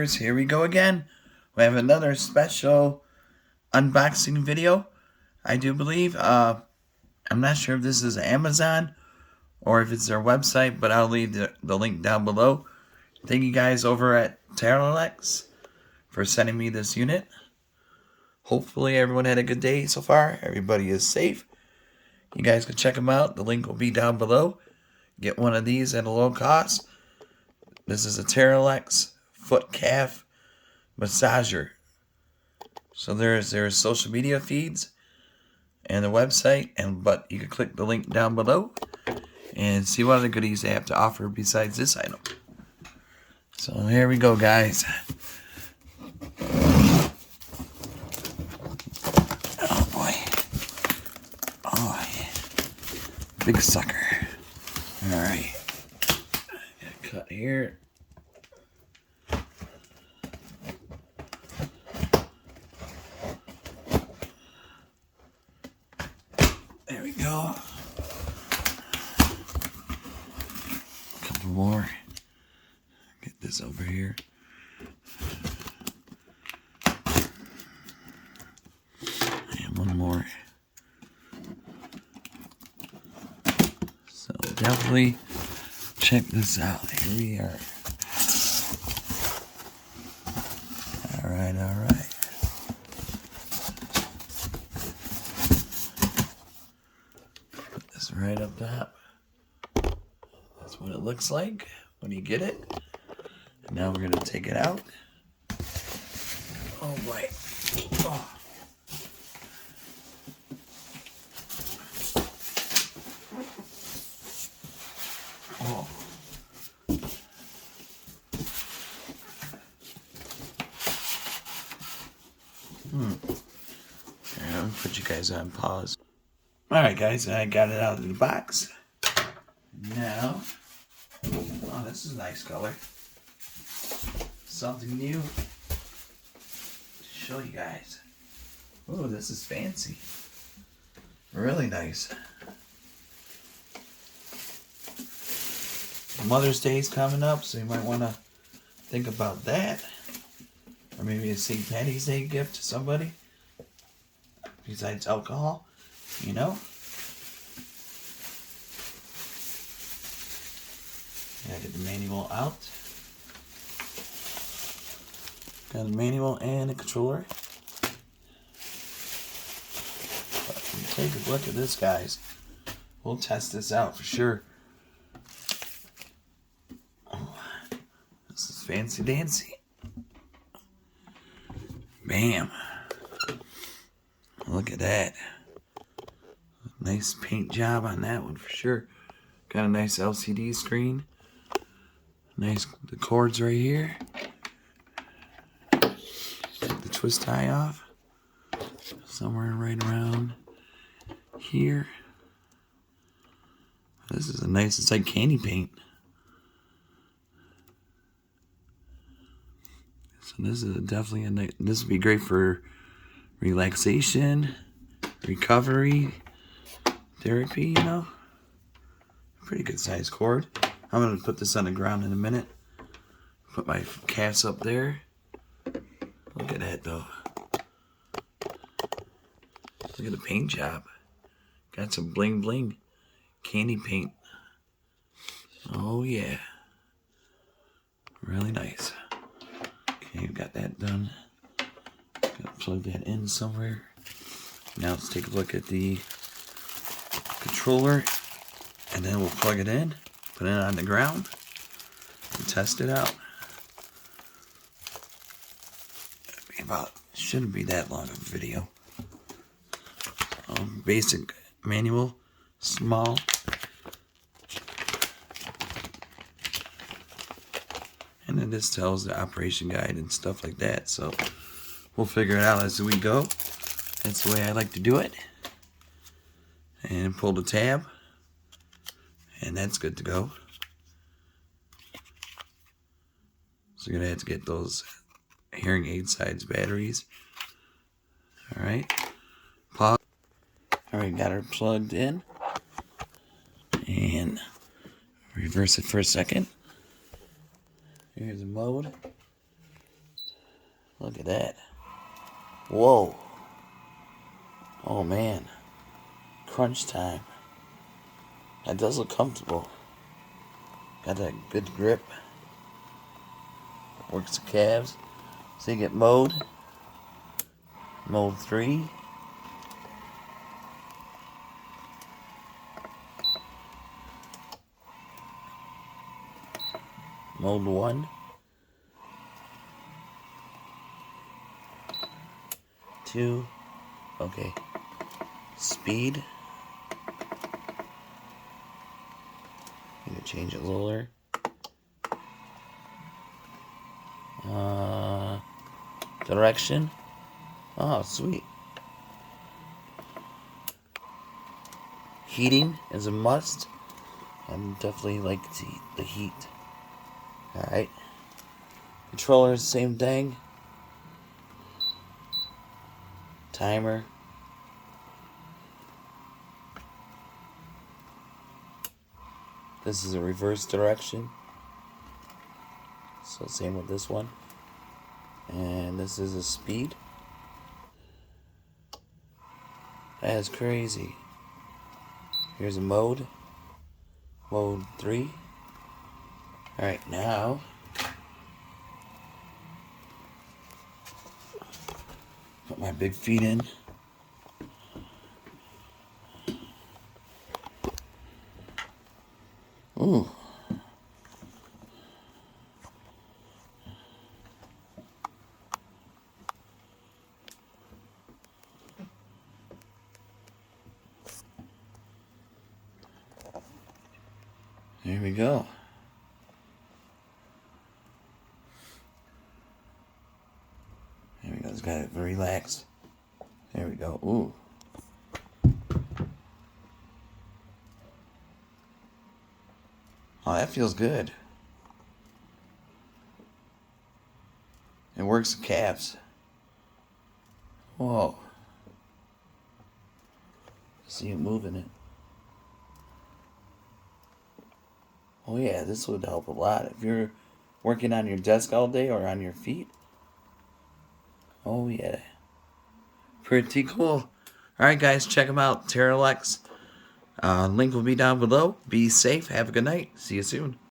viewers, here we go again. We have another special unboxing video, I do believe. I'm not sure if this is Amazon or if it's their website, but I'll leave the link down below. Thank you guys over at TERELAX for sending me this unit. Hopefully everyone had a good day so far. Everybody is safe. You guys can check them out. The link will be down below. Get one of these at a low cost. This is a TERELAX foot calf massager. So there's their social media feeds and the website, but you can click the link down below and see what other goodies they have to offer besides this item. So here we go, guys. Oh boy. Oh yeah. Big sucker. Alright. Cut here. There we go. A couple more. Get this over here. And one more. So definitely check this out. Here we are. Alright, alright. Put this right up top. That's what it looks like when you get it. And now we're going to take it out. Oh boy. Oh. Oh. Here, let me put you guys on pause. Alright guys, I got it out of the box. Now, oh, this is a nice color. Something new to show you guys. Oh, this is fancy. Really nice. Mother's Day is coming up, so you might want to think about that. Or maybe a St. Patty's Day gift to somebody. Besides alcohol, you know. Gotta get the manual out. Got a manual and a controller. But take a look at this, guys. We'll test this out for sure. Oh, this is fancy dancy. Bam. Look at that. Nice paint job on that one for sure. Got a nice LCD screen. Nice, the cords right here. Take the twist tie off. Somewhere right around here. This is a nice, it's like candy paint. So this is definitely a nice, this would be great for relaxation, recovery, therapy, you know. Pretty good size cord. I'm going to put this on the ground in a minute. Put my calves up there. Look at that though. Look at the paint job. Got some bling bling. Candy paint. Oh yeah. Really nice. Okay, got that done. Gotta plug that in somewhere. Now let's take a look at the controller, and then we'll plug it in, put it on the ground, and test it out. Shouldn't be that long of a video. Basic manual, small. And then this tells the operation guide and stuff like that. So we'll figure it out as we go. That's the way I like to do it. And pull the tab. And that's good to go. So you're going to have to get those hearing aid sides batteries. Alright. Pause. Alright, got her plugged in. And reverse it for a second. Here's the mode. Look at that. Whoa. Oh man. Crunch time. That does look comfortable. Got that good grip. Works the calves. So you get mode 3. Mode 1. 2. Okay. Speed. You can change it lower. Direction. Oh, sweet. Heating is a must. I'm definitely like the heat. Alright. Controller, same thing. Timer. This is a reverse direction. So same with this one. And this is a speed. That's crazy. Here's a mode. Mode 3. Alright, now put my big feet in. Ooh. There we go. There we go. It's got it relaxed. There we go. Ooh. Oh, that feels good. It works the calves. Whoa. See it moving it. Oh yeah, this would help a lot if you're working on your desk all day or on your feet. Oh yeah. Pretty cool. Alright guys, check them out. TERELAX. Link will be down below. Be safe. Have a good night. See you soon.